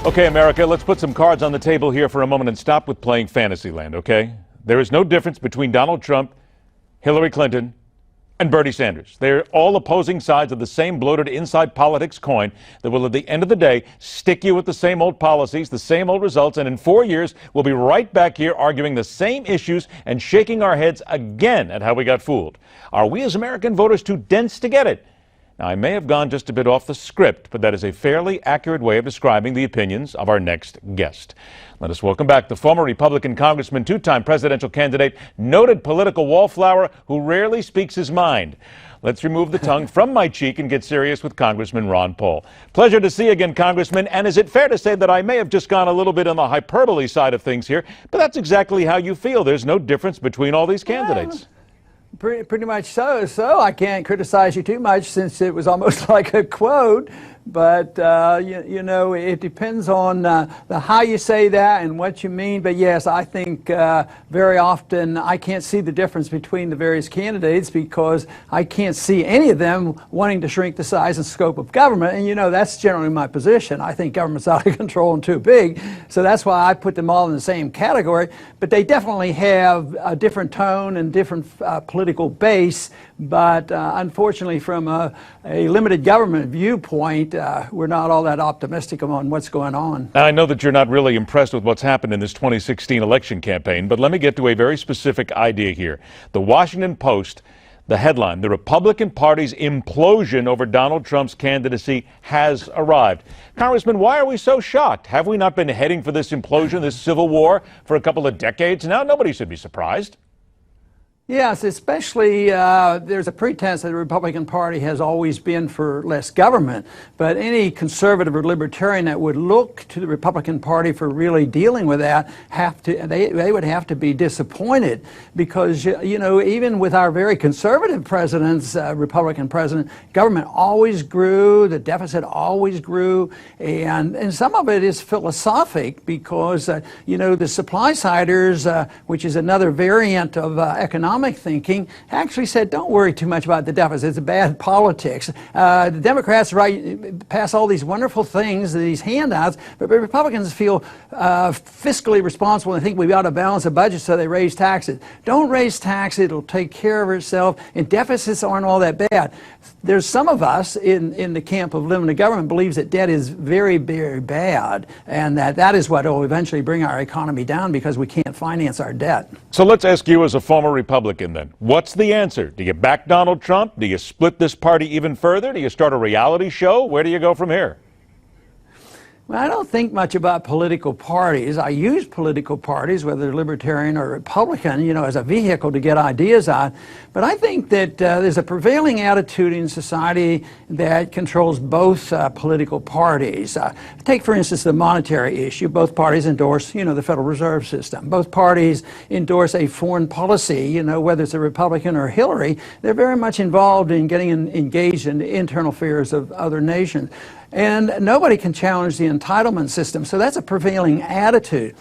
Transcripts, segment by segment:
Okay, America, let's put some cards on the table here for a moment and stop with playing Fantasyland, okay? There is no difference between Donald Trump, Hillary Clinton, and Bernie Sanders. They're all opposing sides of the same bloated inside politics coin that will, at the end of the day, stick you with the same old policies, the same old results, and in 4 years, we'll be right back here arguing the same issues and shaking our heads again at how we got fooled. Are we as American voters too dense to get it? Now, I may have gone just a bit off the script, but that is a fairly accurate way of describing the opinions of our next guest. Let us welcome back the former Republican congressman, two-time presidential candidate, noted political wallflower who rarely speaks his mind. Let's remove the tongue from my cheek and get serious with Congressman Ron Paul. Pleasure to see you again, Congressman. And is it fair to say that I may have just gone a little bit on the hyperbole side of things here, but that's exactly how you feel? There's no difference between all these candidates. Pretty much so. So I can't criticize you too much since it was almost like a quote. But, you know, it depends on how you say that and what you mean. But, yes, I think very often I can't see the difference between the various candidates because I can't see any of them wanting to shrink the size and scope of government. And, you know, that's generally my position. I think government's out of control and too big. So that's why I put them all in the same category. But they definitely have a different tone and different political base. But unfortunately, from a limited government viewpoint, we're not all that optimistic on what's going on. Now, I know that you're not really impressed with what's happened in this 2016 election campaign, but let me get to a very specific idea here. The Washington Post, the headline, "The Republican Party's implosion over Donald Trump's candidacy has arrived." Congressman, why are we so shocked? Have we not been heading for this implosion, this civil war, for a couple of decades now? Nobody should be surprised. Yes, especially there's a pretense that the Republican Party has always been for less government, but any conservative or libertarian that would look to the Republican Party for really dealing with that they would have to be disappointed because, you know, even with our very conservative presidents, Republican president, government always grew, the deficit always grew, and some of it is philosophic because, you know, the supply-siders, which is another variant of economic thinking, actually said, don't worry too much about the deficit. It's bad politics. The Democrats pass all these wonderful things, these handouts, but Republicans feel fiscally responsible and think we've got to balance the budget, so they raise taxes. Don't raise taxes. It'll take care of itself, and deficits aren't all that bad. There's some of us in the camp of limited government believes that debt is very, very bad, and that is what will eventually bring our economy down because we can't finance our debt. So let's ask you as a former Republican then, what's the answer? Do you back Donald Trump? Do you split this party even further? Do you start a reality show? Where do you go from here? Well, I don't think much about political parties. I use political parties, whether Libertarian or Republican, you know, as a vehicle to get ideas out. But I think that there's a prevailing attitude in society that controls both political parties. Take, for instance, the monetary issue. Both parties endorse, you know, the Federal Reserve System. Both parties endorse a foreign policy, you know, whether it's a Republican or Hillary. They're very much involved in getting engaged in the internal affairs of other nations. And nobody can challenge the entitlement system, so that's a prevailing attitude.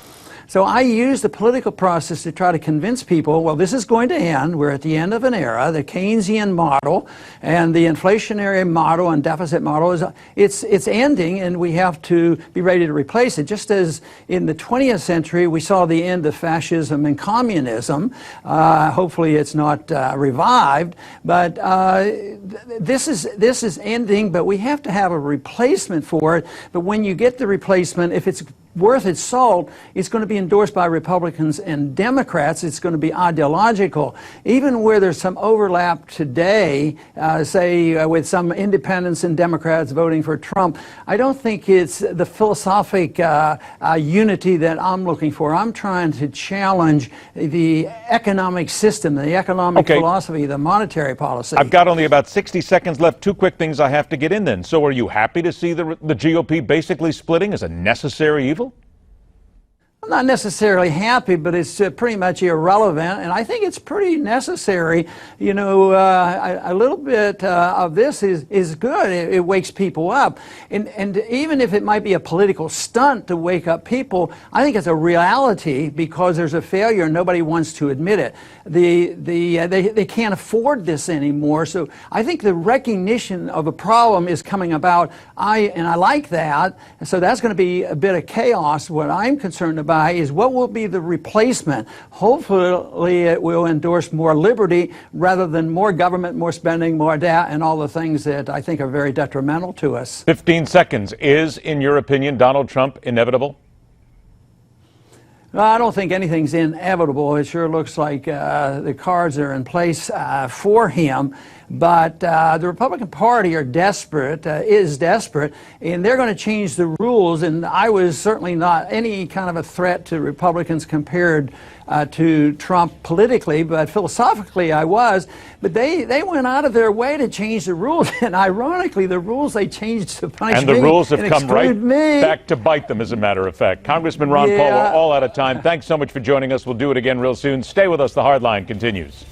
So I use the political process to try to convince people, well, this is going to end. We're at the end of an era. The Keynesian model and the inflationary model and deficit model, it's ending, and we have to be ready to replace it. Just as in the 20th century, we saw the end of fascism and communism. Hopefully it's not revived, but this is ending, but we have to have a replacement for it. But when you get the replacement, if it's worth its salt, it's going to be endorsed by Republicans and Democrats. It's going to be ideological. Even where there's some overlap today, say with some independents and Democrats voting for Trump, I don't think it's the philosophic unity that I'm looking for. I'm trying to challenge the economic system, the economic philosophy, the monetary policy. I've got only about 60 seconds left. Two quick things I have to get in then. So are you happy to see the GOP basically splitting as a necessary evil? I'm not necessarily happy, but it's pretty much irrelevant, and I think it's pretty necessary. You know, a little bit of this is good. It wakes people up, and even if it might be a political stunt to wake up people, I think it's a reality because there's a failure and nobody wants to admit it. They can't afford this anymore, so I think the recognition of a problem is coming about. I like that, so that's going to be a bit of chaos. What I'm concerned about is what will be the replacement. Hopefully it will endorse more liberty rather than more government, more spending, more debt, and all the things that I think are very detrimental to us. 15 seconds. Is, in your opinion, Donald Trump inevitable? Well, I don't think anything's inevitable. It sure looks like the cards are in place for him. But the Republican Party are desperate, is desperate, and they're going to change the rules. And I was certainly not any kind of a threat to Republicans compared to Trump politically, but philosophically I was. But they went out of their way to change the rules, and ironically, the rules they changed to punish me and the rules have come right me. back to bite them, as a matter of fact. Congressman Ron Paul, we're all out of time. Thanks so much for joining us. We'll do it again real soon. Stay with us. The Hard Line continues.